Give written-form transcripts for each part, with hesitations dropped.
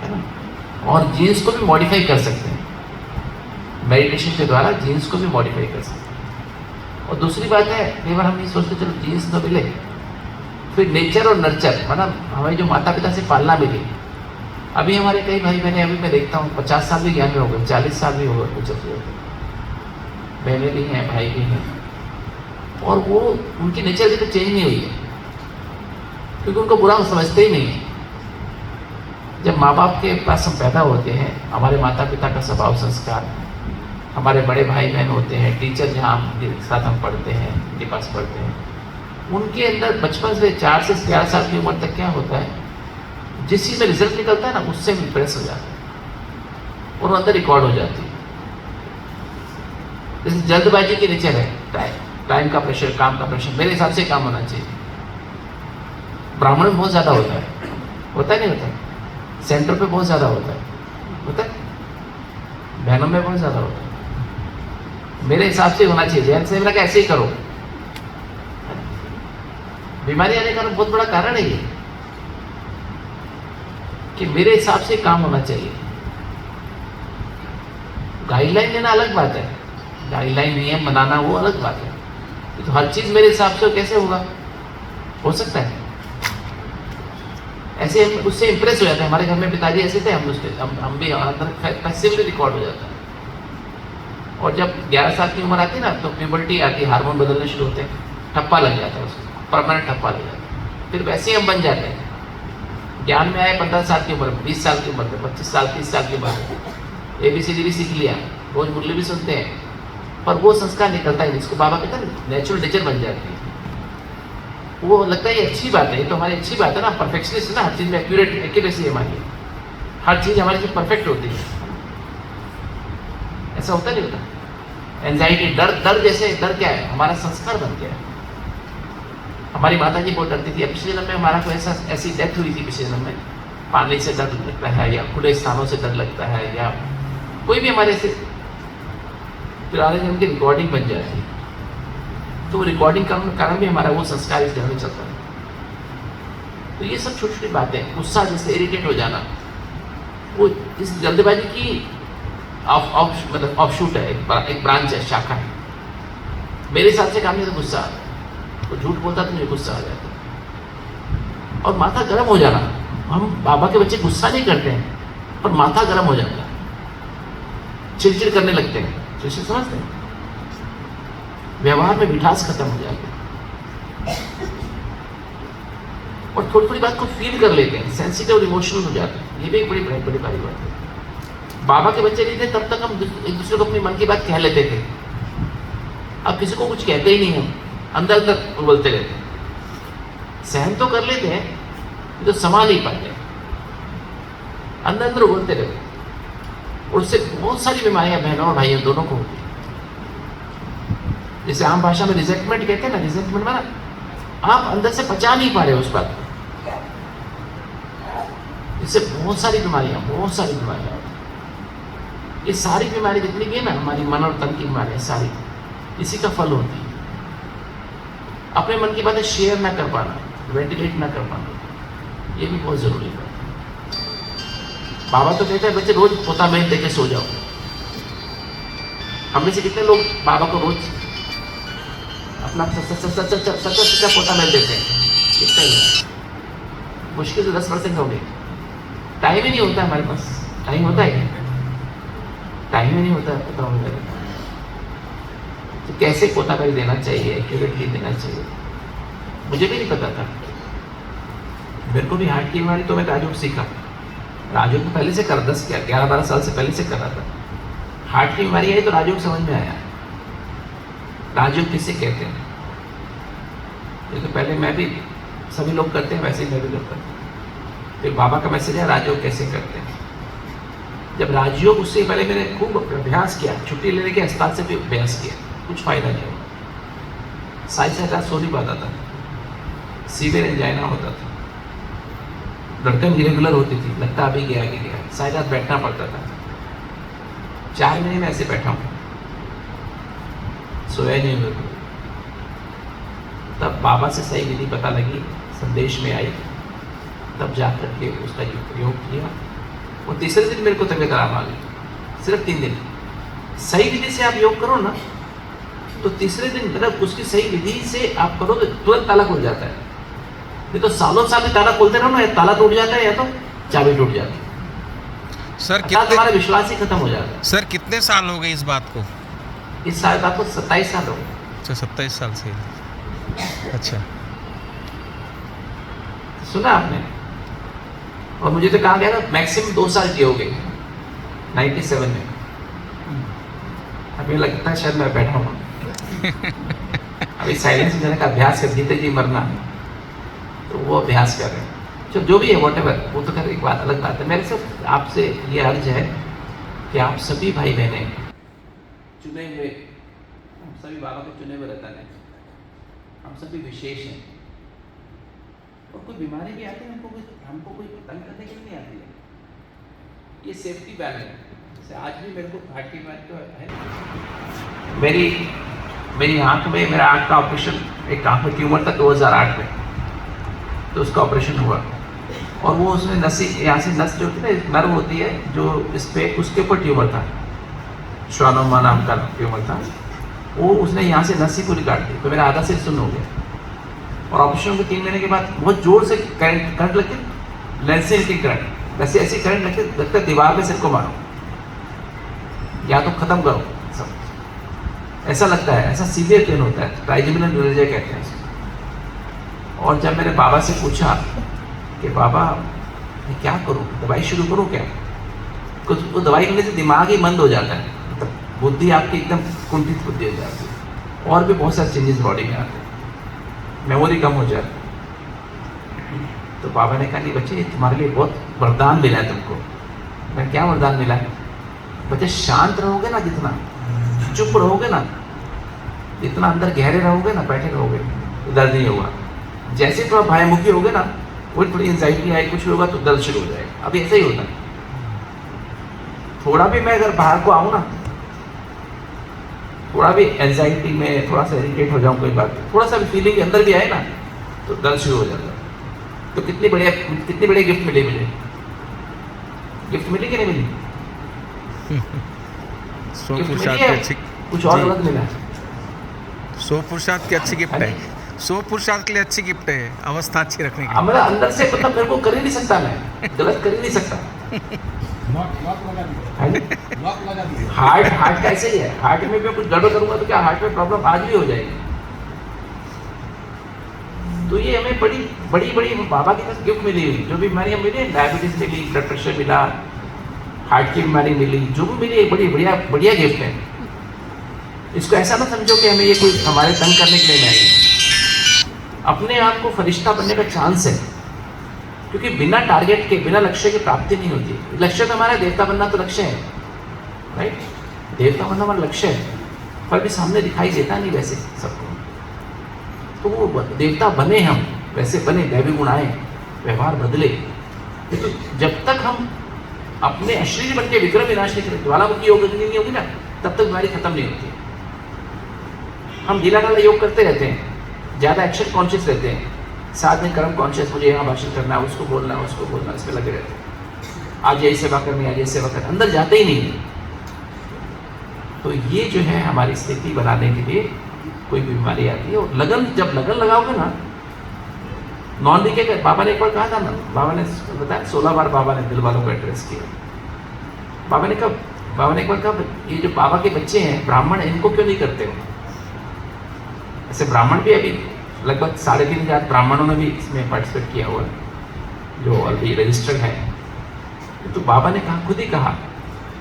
है ना। और जीन्स को भी मॉडिफाई कर सकते हैं, मेडिटेशन के द्वारा जीन्स को भी मॉडिफाई कर सकते हैं। और दूसरी बात है, कई बार हम ये सोचते चलो जीन्स तो मिले, फिर नेचर और नर्चर, मतलब हमें जो माता पिता से पालना मिली। अभी हमारे कई भाई बहनें, अभी मैं देखता हूँ 50 साल भी ज्ञान में हो गए, 40 साल भी हो गए, कुछ बहनें भी हैं, भाई भी हैं, और वो उनकी नेचर अभी तक चेंज नहीं हुई है, क्योंकि उनको बुरा समझते ही नहीं है। जब माँ बाप के पास हम पैदा होते हैं, हमारे माता पिता का स्वभाव संस्कार, हमारे बड़े भाई बहन होते हैं, टीचर जहाँ साथ हम पढ़ते हैं, उनके पास पढ़ते हैं, उनके अंदर बचपन से 4 से 11 साल की उम्र तक क्या होता है, जिस चीज़ में रिजल्ट निकलता है ना, उससे हम इम्प्रेस हो जाते हैं और अंदर रिकॉर्ड हो जाती है। जैसे जल्दबाजी की नेचर है, टाइम का प्रेशर, काम का प्रेशर, मेरे हिसाब से काम होना चाहिए। ब्राह्मण में बहुत ज़्यादा होता है नहीं होता? सेंटर पे बहुत ज़्यादा होता है, बहनों में बहुत ज़्यादा होता है। मेरे हिसाब से होना चाहिए। जैन से लगा ऐसे ही करो। बीमारी आने का बहुत बड़ा कारण है ये, कि मेरे हिसाब से काम होना चाहिए। गाइडलाइन लेना अलग बात है, गाइडलाइन नियम बनाना वो अलग बात है। तो हर चीज़ मेरे हिसाब से कैसे होगा? हो सकता है ऐसे, हम उससे इंप्रेस हो जाते हैं। हमारे घर में पिताजी ऐसे थे, हम भी अंदर पैसिवली रिकॉर्ड हो जाता है। और जब 11 साल की उम्र आती है ना, तो प्यूबर्टी आती है, हार्मोन बदलने शुरू होते हैं, ठप्पा लग जाता है, उसको परमानेंट ठप्पा लग जाता है। फिर वैसे ही हम बन जाते हैं। ज्ञान में आए 15 साल की उम्र, 20 साल की उम्र, 25 साल, 30 साल की उम्र, ABCD भी सीख लिया, रोज मुरली भी सुनते हैं, पर वो संस्कार निकलता है, जिसको बाबा कहते हैं नेचुरल नेचर बन जाती है। वो लगता है ये अच्छी बात है, ये तो हमारी अच्छी बात है ना, परफेक्शनिस्ट है ना, हर चीज़ में एक्यूरेसी है हमारी, हर चीज़ हमारी चीज़ परफेक्ट होती है। ऐसा होता नहीं होता। एंजाइटी, डर जैसे, डर क्या है? हमारा संस्कार बन गया है। हमारी माता जी बहुत डरती थी। पिछले जन्म में हमारा कोई ऐसी डेथ हुई थी, पिछले जन्म में पानी से डर लगता है, या खुले स्थानों से डर लगता है, या कोई भी हमारे से पुराने जन्म की रिकॉर्डिंग बन जाती है। तो रिकॉर्डिंग का कारण भी हमारा वो संस्कार इस घर में चलता है। तो ये सब छोटी छोटी बातें, गुस्सा जैसे, इरिटेट हो जाना, वो इस जल्दबाजी की मतलब ऑफशूट है, एक ब्रांच है, शाखा है। मेरे हिसाब से काम नहीं, तो गुस्सा, तो झूठ बोलता तो मुझे गुस्सा आ जाता। और माथा गर्म हो जाना, हम बाबा के बच्चे गुस्सा नहीं करते हैं, पर माथा गर्म हो जाता है, चिड़चिड़ करने लगते हैं, चिड़चिड़ समझते हैं, व्यवहार में मिठास खत्म हो जाती है, और थोड़ी थोड़ी बात को फील कर लेते हैं, सेंसिटिव और इमोशनल हो जाते हैं। ये भी एक बड़ी बड़ी भारी बात है। बाबा के बच्चे नहीं थे तब तक हम एक दूसरे को अपनी मन की बात कह लेते थे। अब किसी को कुछ कहते ही नहीं हम, अंदर अंदर बोलते रहते हैं। सहन तो कर लेते हैं, तो समा नहीं पाते, अंदर अंदर बोलते रहते हैं। और उससे बहुत सारी बीमारियां बहनों और भाइयों दोनों को होती है। जैसे आम भाषा में रिजेंटमेंट कहते हैं ना, रिजेंटमेंट माना आप अंदर से पचा नहीं पा रहे उस बात को। इससे बहुत सारी बीमारियां होती हैं। ये सारी बीमारी जितनी भी है ना, हमारी मन और तन की बीमारियां सारी इसी का फल होती है। अपने मन की बातें शेयर ना कर पाना, वेंटिलेट ना कर पाना, ये भी बहुत जरूरी है। बाबा तो कहते हैं बच्चे रोज पोता मेल देके सो जाओ। हम में से कितने लोग बाबा को रोज अपना सच्चा पोता मेल देते हैं? कितने लोग? मुश्किल से 10% होंगे। टाइम ही नहीं होता हमारे पास। टाइम होता है, टाइम ही नहीं होता पोता मेल। तो कैसे पोता मेल देना चाहिए, एक्यूरेटली देना चाहिए, मुझे भी नहीं पता था। मेरे को भी हार्ट की बीमारी तो मैं राजयोग सीखा, राजयोग तो पहले से कर 11-12 साल से पहले से कर रहा था। हार्ट की बीमारी आई तो राजयोग समझ में आया, राजयोग किसे कहते हैं। तो पहले मैं भी, सभी लोग करते हैं वैसे ही मैं भी करता था। फिर बाबा का मैसेज है राजयोग कैसे करते हैं। जब राजयोग, उससे पहले मैंने खूब अभ्यास किया, छुट्टी लेने के अस्पताल से भी अभ्यास किया, कुछ फायदा नहीं हुआ। साइड से रात सो नहीं पाता था, सीवियर एंजाइना होता था, धड़कन इरेगुलर होती थी, लगता अभी गया कि गया, सारी रात बैठना पड़ता था। 4 महीने में ऐसे बैठा हूँ, सोया नहीं मेरे को। तब बाबा से सही विधि पता लगी, संदेश में आई, तब जाकर के उसका योग किया वो तीसरे दिन मेरे को तबीयत खराब आ गई, सिर्फ 3 दिन। सही विधि से आप योग करो ना तो तीसरे दिन मतलब उसकी सही विधि से आप करो तो तुरंत ताला खुल जाता है। नहीं तो सालों साल ताला खोलते रहो ना, या ताला टूट जाता है या तो चाबी टूट जाती है। सर तुम्हारा विश्वास ही खत्म हो जाता है। सर कितने साल हो गए इस बात को? इस साल आपको 27 साल हो गए। अच्छा 27 साल से। अच्छा सुना आपने? और मुझे तो कहा गया था मैक्सिमम 2 साल जियोगे 97 में। अभी लगता है शायद मैं बैठा हूँ अभी साइलेंस में का अभ्यास कर, जीते जी मरना, तो वो अभ्यास कर रहे हैं। जो भी है वॉटेवर, वो तो कर एक बात अलग बात है। मेरे से आपसे ये अर्ज है कि आप सभी भाई बहने चुने हुए, हम सभी बाबा के चुने हुए रतन हैं, हम सभी विशेष हैं। और कोई बीमारी भी आती है हमको कोई तंग करने के लिए नहीं आती है। ये सेफ्टी बैन है। जैसे आज भी मेरे को हार्ट की बीमारी तो है। मेरी आँख में, मेरा आँख का ऑपरेशन, एक आँख में ट्यूमर था 2008 में, तो उसका ऑपरेशन हुआ। और वो उसने नसी, यहाँ से नस जो होती है ना, नर्व होती है जो इस पे, उसके ऊपर ट्यूमर था, श्वानोमा नाम का ट्यूमर था। वो उसने यहाँ से नस ही पूरी काट दी, तो मेरा आधा सिर सुन्न हो गया। और ऑपरेशन के 3 महीने के बाद बहुत जोर से करंट लग के, लेंस से करंट, वैसे ऐसी करंट लग के लगता है दीवार में सिर को मारो या तो खत्म करो सब, ऐसा लगता है। ऐसा सीवियर पेन होता है, ट्राइजेमिनल न्यूरोलॉजी कहते हैं इसको। और जब मैंने बाबा से पूछा कि बाबा मैं क्या करूँ, दवाई शुरू करूँ क्या? कुछ वो दवाई लेने से दिमाग ही बंद हो जाता है, मतलब बुद्धि आपकी एकदम कुंठित बुद्धि हो जाती है, और भी बहुत सारे चेंजेस बॉडी में आते हैं, मेमोरी कम हो जाती है। तो बाबा ने कहा नहीं बच्चे, ये तुम्हारे लिए बहुत वरदान मिला है तुमको। मैं क्या वरदान मिला है? बच्चे शांत रहोगे ना, जितना चुप रहोगे ना, जितना अंदर गहरे रहोगे ना, बैठे रहोगे तो दर्द नहीं होगा। जैसे थोड़ा भयमुखी होगे ना, वो थोड़ी एंजाइटी आए, कुछ होगा तो दर्द शुरू हो जाएगा। अभी ऐसा ही होता है। थोड़ा भी मैं अगर बाहर को आऊँ ना, थोड़ा भी एंजाइटी में थोड़ा सा इरिटेट हो जाऊँ, कोई बात थोड़ा सा भी फीलिंग अंदर भी आए ना, तो दर्द शुरू हो जाता है। तो कितनी बढ़िया गिफ्ट मिली मुझे। गिफ्ट मिली कि नहीं मिली? सौ गिफ्ट पुरुषार्थ मिली की है, अच्छी, कुछ और गलत मिला? 100 पुरुषार्थ की अच्छी गिफ्ट है। 100 पुरुषार्थ के लिए अच्छी गिफ्ट है, अवस्था अच्छी रखने की। मेरा अंदर से मतलब मेरे को कर ही नहीं सकता, मैं गलत कर ही नहीं सकता। हार्ट कैसे ही है, हार्ट में भी कुछ गड़बड़ करूंगा तो क्या हार्ट में प्रॉब्लम आज भी हो जाएगी। तो ये हमें बड़ी बाबा की तरफ गिफ्ट मिली हुई, जो भी बीमारियाँ मिली, डायबिटीज मिली, ब्लड प्रेशर मिला, हार्ट की बीमारी मिली, जो भी मिली, बड़ी बढ़िया गिफ्ट है। इसको ऐसा ना समझो कि हमें ये कोई हमारे तंग करने के लिए नहीं है। अपने आप को फरिश्ता बनने का चांस है, क्योंकि बिना टारगेट के, बिना लक्ष्य के प्राप्ति नहीं होती। लक्ष्य तो हमारा देवता बनना तो लक्ष्य है, राइट? देवता बनना हमारा लक्ष्य है, पर भी सामने दिखाई देता नहीं वैसे सबको। तो वो देवता बने, हम वैसे बने, दैवी गुण आए, व्यवहार बदले। तो जब तक हम अपने अशरीर बन के विक्रम विनाश नहीं करें, ज्वालामुखी योग नहीं होगी ना, तब तक बीमारी खत्म नहीं होती। हम ढीला ढाला योग करते रहते हैं, ज़्यादा एक्शन कॉन्शियस रहते हैं, साथ में कर्म कॉन्शियस, मुझे यहाँ भाषण करना है, उसको बोलना, इसमें लगे रहते हैं। आज यही सेवा करनी, आज यही सेवा करनी, अंदर जाते ही नहीं। तो ये जो है हमारी स्थिति बनाने के लिए कोई बीमारी आती है। और लगन, जब लगन लगाओगे ना, नॉन लीकेज, बाबा ने एक बार कहा था ना, बाबा ने बताया 16 बार बाबा ने दिल वालों को एड्रेस किया। बाबा ने एक बार कहा, ये जो बाबा के बच्चे हैं ब्राह्मण, इनको क्यों नहीं करते हो? ऐसे ब्राह्मण भी अभी लगभग 3,500 ब्राह्मणों ने भी इसमें पार्टिसिपेट किया हुआ है, जो अभी रजिस्टर्ड है। तो बाबा ने कहा, खुद ही कहा,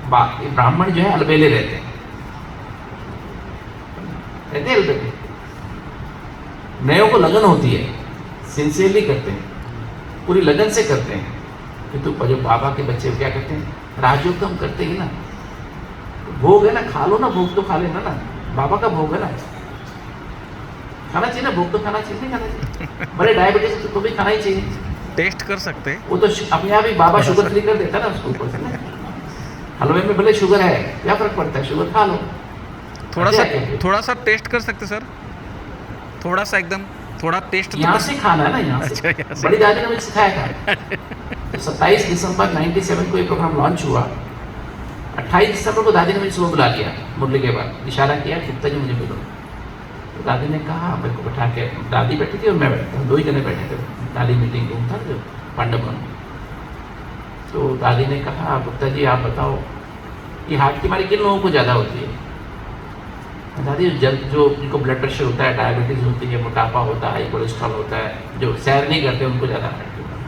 ब्राह्मण जो है अलबेले रहते हैं अलबेले। नयों को लगन होती है, सिंसियरली करते हैं, पूरी लगन से करते हैं। कि तो जो बाबा के बच्चे क्या करते हैं, राजयोग तो हम करते ही ना, भोग है ना, खा लो ना, भोग तो खा लेना ना, बाबा का भोग है ना, खाना चाहिए ना, भोग तो खाना चाहिए, नहीं खाना चाहिए? बड़े डायबिटीज तो भी खाना ही चाहिए। टेस्ट कर सकते हैं वो तो अपने आप ही बाबा शुगर फ्री कर देता ना उसको ऊपर से। हलवे में भले शुगर है, क्या फर्क पड़ता है, शुगर खा लो। थोड़ा सा टेस्ट कर सकते सर, थोड़ा सा एकदम थोड़ा टेस्ट यहाँ से खाना है ना, यहाँ से। अच्छा, यहाँ से। बड़ी दादी ने मुझे सिखाया था। तो 27 दिसंबर 97 को ये प्रोग्राम लॉन्च हुआ। 28 दिसंबर को दादी ने मुझे सुबह बुला लिया, मुरली के बाद इशारा किया गुप्ता जी मुझे मिलो। तो दादी ने कहा, मेरे को बैठा के, दादी बैठी थी और मैं बैठा था, 2 ही जने बैठे थे, दादी मीटिंग रूम था जो पांडव वन। तो दादी ने कहा, गुप्ता जी आप बताओ कि हार्ट की बीमारी किन लोगों को ज़्यादा होती है? दादी जो जिनको ब्लड प्रेशर होता है, डायबिटीज़ होती है, मोटापा होता है, हाई कोलेस्ट्रॉल होता है, जो सैर नहीं करते उनको ज़्यादा हार्ट की बीमारी।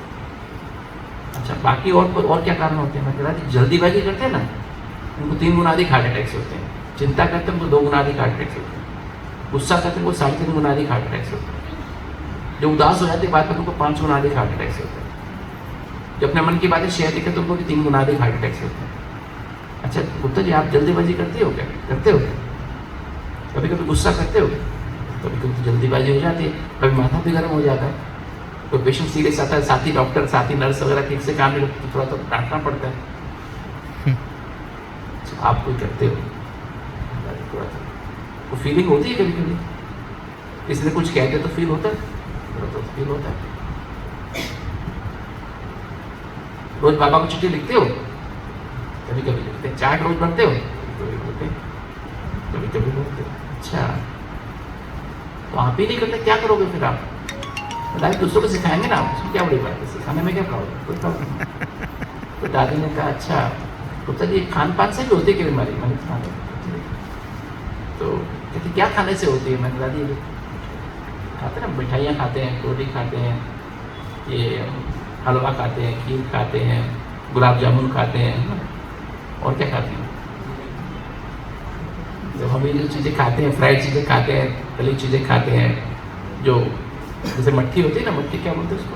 अच्छा बाकी और क्या कारण होते हैं? मैं कह रहा थी जल्दीबाजी करते हैं ना, उनको 3 गुना अधिक हार्ट अटैक्स होते हैं। चिंता करते हैं उनको 2 गुना अधिक हार्ट अटैक्स होते हैं। गुस्सा करते हैं उनको 3.5 गुना अधिक हार्ट अटैक्स होते हैं। जो उदास हो जाते हैं बात पर उनको 5 गुना अधिक हार्ट अटैक्स होते हैं। जब अपने मन की बातें शेयर करते हैं तो उनको 3 गुना अधिक हार्ट अटैक्स होते हैं। अच्छा गुप्ता जी आप जल्दीबाजी करते हो क्या? करते हो क्या? कभी कभी गुस्सा करते हो? कभी कभी जल्दीबाजी हो जाती है, कभी माथा भी गर्म हो जाता है, तो पेशेंट सीरियस आता है, साथी डॉक्टर साथी नर्स वगैरह ठीक से काम नहीं करते तो थोड़ा तो डांटना पड़ता है। आप कोई करते हो? थोड़ा सा वो फीलिंग होती है कभी कभी, किसी ने कुछ कहते तो फील होता है, थोड़ा तो फील होता है। रोज बाबा को चिट्ठी लिखते हो? कभी कभी लिखते हैं। चार्ट रोज पढ़ते हो? कभी लिखते हैं, कभी कभी लिखते हैं। अच्छा तो आप ही नहीं करते, क्या करोगे फिर आप? दादी दूसरों को सिखाएंगे ना, उसमें क्या बड़ी बात है, सिखाने में क्या प्रॉब्लम, कोई प्रॉब्लम नहीं। तो दादी ने कहा अच्छा गुप्ता जी खान पान से भी होती है क्या बीमारी? मैंने खाने तो कहती क्या खाने से होती है? मैंने दादी खाते ना, मिठाइयाँ खाते हैं, रोटी खाते हैं, ये हलवा खाते हैं, खीर खाते हैं, गुलाब जामुन खाते हैं, और क्या खाते हैं? जब हम ये जो चीज़ें खाते हैं, फ्राइड चीज़ें खाते हैं, तली चीज़ें खाते हैं, जो जैसे मट्ठी होती है ना, मट्ठी क्या बोलते हैं उसको,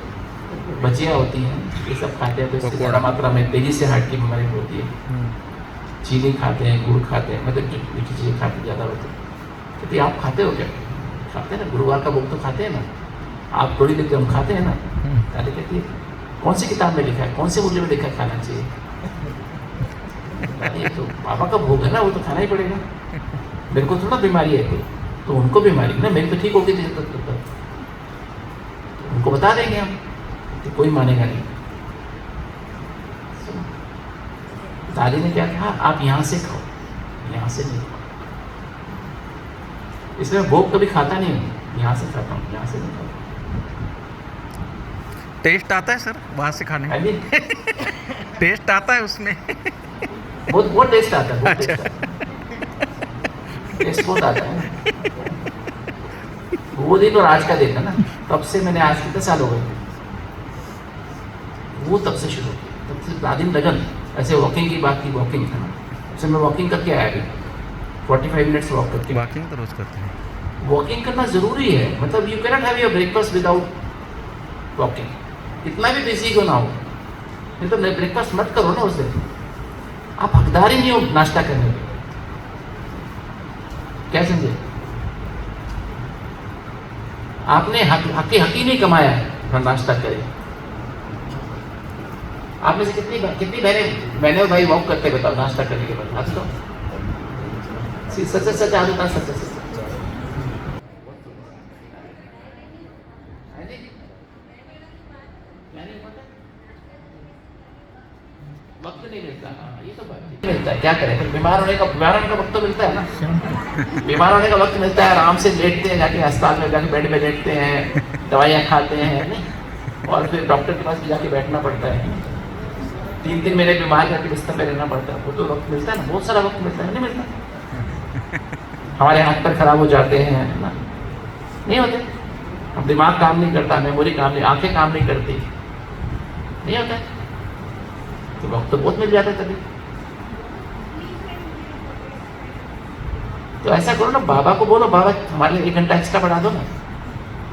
भजिया होती हैं, ये सब खाते हैं तो इससे ज़्यादा मात्रा में तेज़ी से हार्ट की बीमारी होती है। चीनी खाते हैं, गुड़ खाते हैं, मतलब मीठी चीज़ें खाते ज़्यादा होती है। कहती आप खाते हो क्या? खाते हैं ना, गुरुवार का भोग तो खाते हैं ना, आप थोड़ी देते हम खाते हैं ना। दादी कहती है कौन सी किताब में लिखा है, कौन से मूल्य में लिखा है खाना चाहिए? दादी तो बाबा का भोग है ना, वो तो खाना ही पड़ेगा, मेरे को थोड़ा बीमारी है तो उनको बीमारी ना, मेरी तो ठीक होगी थी जब तक उनको बता देंगे हम, तो कोई मानेगा नहीं। दादी ने क्या कहा, आप यहाँ से खाओ, यहाँ से नहीं खाओ। इसलिए मैं भोग कभी खाता नहीं हूँ, यहाँ से खाता हूँ, यहाँ से नहीं खाता। टेस्ट आता है सर वहाँ से खाने I में? mean, टेस्ट आता है उसमें? बहुत टेस्ट आता है, बहुत अच्छा। टेस्ट आता है, टेस्ट बहुत आता है। वो दिन और आज का दिन है ना, तब से मैंने आज कितने साल हो गए, वो तब से शुरू किया, तब से दादी में लगन। ऐसे वॉकिंग की बात की, वॉकिंग था ना, जैसे मैं वॉकिंग करके आया अभी 45 मिनट्स वॉक करके। वॉकिंग तो रोज करते हैं। वॉकिंग करना ज़रूरी है, मतलब you cannot have your breakfast without walking, कितना भी बिजी क्यों ना हो, नहीं तो ब्रेकफास्ट मत करो ना उस दिन, आप हकदार ही नहीं हो नाश्ता करने के। क्या समझे? आपने हक ही नहीं कमाया है नाश्ता करें। आप में से कितनी बहनें और भाई वॉक करते बताओ नाश्ता करने के बाद? आज तो सच सच आज सच सच वक्त नहीं मिलता। हाँ ये तो बात है, मिलता है, क्या करें फिर, बीमार होने का वक्त तो मिलता है ना। बीमार होने का वक्त मिलता है, आराम से लेटते हैं, जाके अस्पताल में जाके बेड में लेटते हैं, दवाइयाँ खाते हैं नहीं, और फिर डॉक्टर के पास भी जाके बैठना पड़ता है, 3 महीने बीमार करके बिस्तर में रहना पड़ता है। वो तो वक्त मिलता है ना, बहुत सारा वक्त मिलता है, नहीं मिलता? हमारे हाथ पर खराब हो जाते हैं ना, नहीं होते, अब दिमाग काम नहीं करता, मेमोरी काम नहीं, आंखें काम नहीं करती, नहीं होता है, तो वक्त तो बहुत मिल जाता है तभी। तो ऐसा करो ना, बाबा को बोलो बाबा हमारे लिए 1 घंटा एक्स्ट्रा बढ़ा दो ना,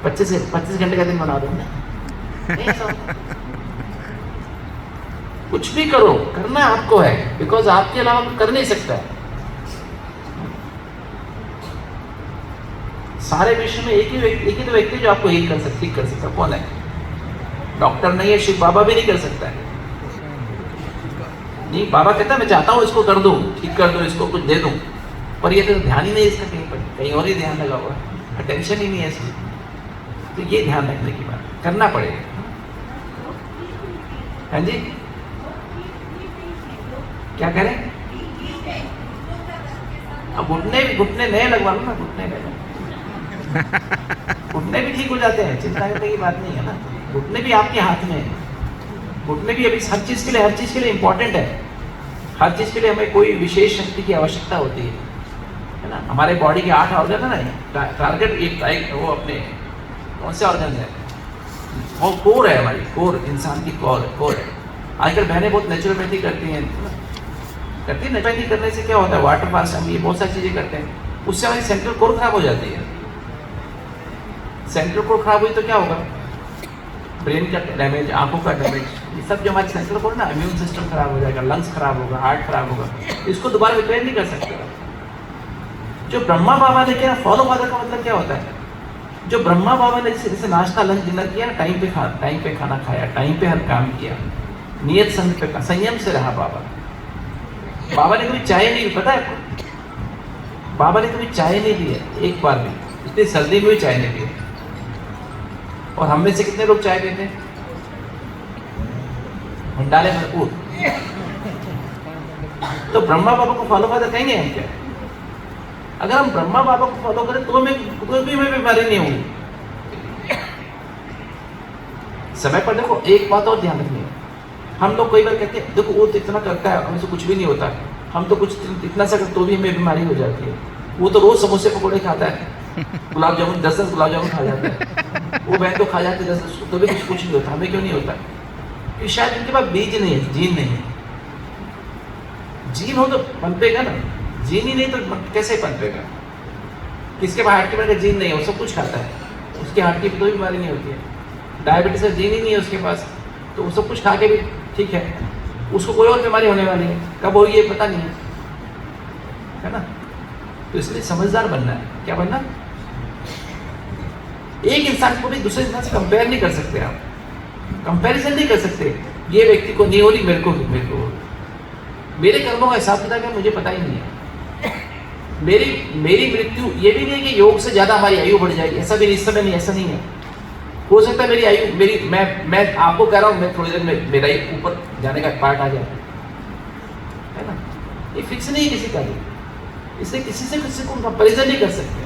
25 घंटे का दिन बना दो ना। नहीं ऐसा कुछ भी करो, करना आपको है, बिकॉज आपके अलावा कोई कर नहीं सकता है। सारे विश्व में एक ही तो व्यक्ति जो आपको हील कर सकता, कौन है? डॉक्टर नहीं है, शिव बाबा भी नहीं कर सकता है। नहीं, बाबा कहता है मैं चाहता हूँ इसको कर दूं, ठीक कर दूं, इसको कुछ दे दूं, पर ये तो ध्यान ही नहीं इसका, कहीं और ही ध्यान लगा हुआ है, अटेंशन ही नहीं है इसकी। तो ये ध्यान रखने की बात, करना पड़ेगा। हाँ जी, क्या करें? अब घुटने नए लगवा लो ना, घुटने नए घुटने भी ठीक हो जाते हैं, चिंता करने की बात नहीं है ना। घुटने भी आपके हाथ में है। घुटने भी अभी हर चीज़ के लिए इम्पोर्टेंट है। हर चीज़ के लिए हमें कोई विशेष शक्ति की आवश्यकता होती है ना। हमारे बॉडी के 8 ऑर्गन है ना, टारगेट एक वो अपने कौन से ऑर्गन है, वो कोर है हमारी, कोर इंसान की कोर है। आजकल बहनें बहुत नेचुरोपैथी करती हैं, नेचुरोपैथी करने से क्या होता है, वाटर फास्ट ये बहुत सारी चीज़ें करते हैं, उससे हमारी सेंट्रल कोर खराब हो जाती है। सेंट्रल कोर खराब हुई तो क्या होगा, ब्रेन का डैमेज, आंखों का डैमेज, ये सब जो हमारी सेंट्रल कोर ना, इम्यून सिस्टम खराब हो जाएगा, लंग्स खराब होगा, हार्ट खराब होगा, इसको दोबारा रिपेयर नहीं कर सकते। जो ब्रह्मा बाबा ने किया फॉलो फादर का मतलब क्या होता है, जो ब्रह्मा बाबा ने जैसे नाश्ता लंच डिनर किया, टाइम पे खाना खाया, टाइम पे हर काम किया, नियत संग पे संयम से रहा बाबा ने कभी चाय नहीं, पता है आपको, बाबा ने कभी चाय नहीं दी है एक बार भी, इतनी सर्दी में भी चाय नहीं दी। और हम में से कितने लोग चाय पीते हैं, भंडारे भरपूर। तो ब्रह्मा बाबा को फॉलो फादर कहेंगे हम क्या? अगर हम ब्रह्मा बाबा को फॉलो करें तो कोई भी बीमारी नहीं होगी। समय पर देखो, एक बात और ध्यान रखनी है, हम लोग कई बार कहते हैं देखो वो तो इतना करता है, हमसे कुछ भी नहीं होता, हम तो कुछ इतना सा तो भी हमें बीमारी हो जाती है। वो तो रोज समोसे पकौड़े खाता है, गुलाब जामुन 10 गुलाब जामुन खा जाता है, वो बहन तो खा जाती है 10, तो भी कुछ नहीं होता, हमें क्यों नहीं होता? कि शायद उनके पास बीज नहीं है, जीन नहीं है। जीन हो तो पनपेगा ना, जीन ही नहीं तो कैसे पनपेगा? किसके पास हार्ट की बीमारी का जीन नहीं है, वो सब कुछ खाता है, उसके हार्ट की कोई बीमारी नहीं होती है। डायबिटीज का जीन ही नहीं है उसके पास, तो वो सब कुछ खा के भी ठीक है, उसको कोई और बीमारी होने वाली है, कब होगी ये पता नहीं है ना। तो इसलिए समझदार बनना है। क्या बनना? एक इंसान को भी दूसरे इंसान से कंपेयर नहीं कर सकते आप, कंपैरिजन नहीं कर सकते। ये व्यक्ति को नहीं हो रही, मेरे को हो रही। मेरे कर्मों का हिसाब किताब क्या मुझे पता ही नहीं है। मेरी मृत्यु ये भी नहीं है कि योग से ज्यादा हमारी आयु बढ़ जाएगी, ऐसा भी इस समय नहीं, ऐसा नहीं है। हो सकता है मेरी आयु मैं आपको कह रहा हूँ, मैं थोड़ी देर में मेरा ही ऊपर जाने का पार्ट आ जाए, है ना। ये फिक्स नहीं है किसी का भी, इसलिए किसी को कंपैरिजन नहीं कर सकते।